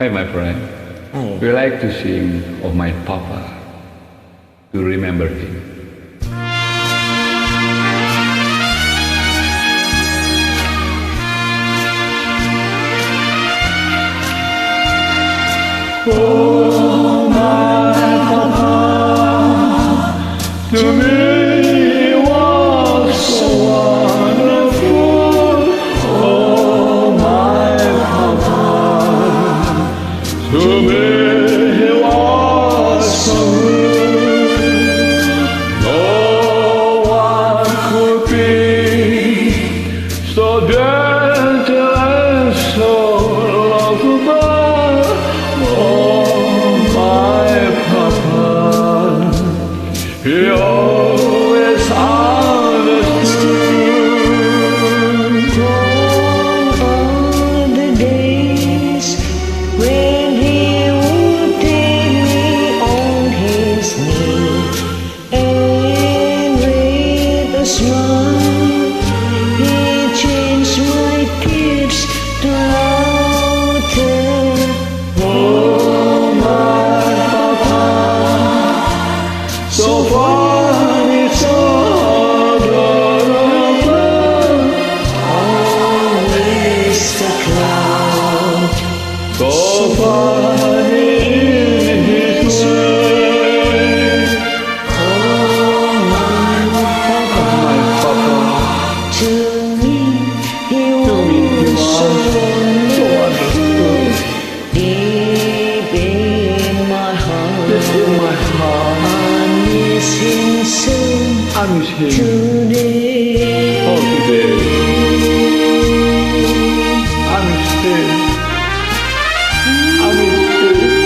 Hi, my friend. Hi. We like to sing of my papa to remember him. Oh, my papa, to me he was so wonderful. Oh, my papa, to me he was so good. No one could be so gentle and so lovable. He always understood all the days when he would take me on his knee, and with a smile he changed my tears to laughter. Oh, my papa, so funny, so adorable, Always the cloud, so funny in his way. oh my papa, to me he was so wonderful. Deep in my heart, I miss him so I miss him. today. Oh, today. I miss him. I miss him.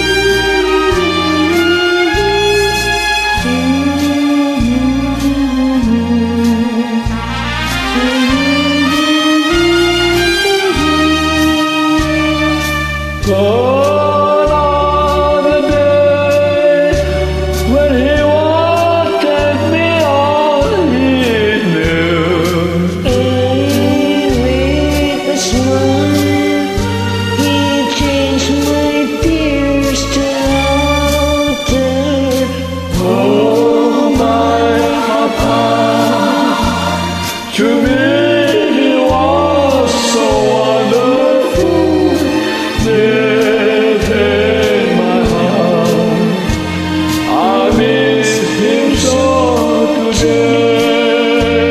Gone are the days when he wanted me all he knew. And with a smile, he changed my tears to laughter. Oh, my papa, to me he was so wonderful. Deep in my heart, I miss him so today.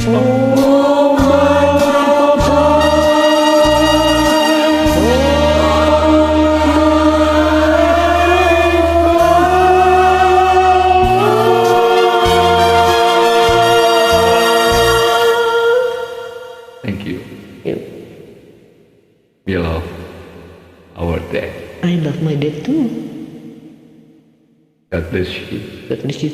Oh, my papa, thank you. We love our dad. I love my dad too. God bless you. God bless you.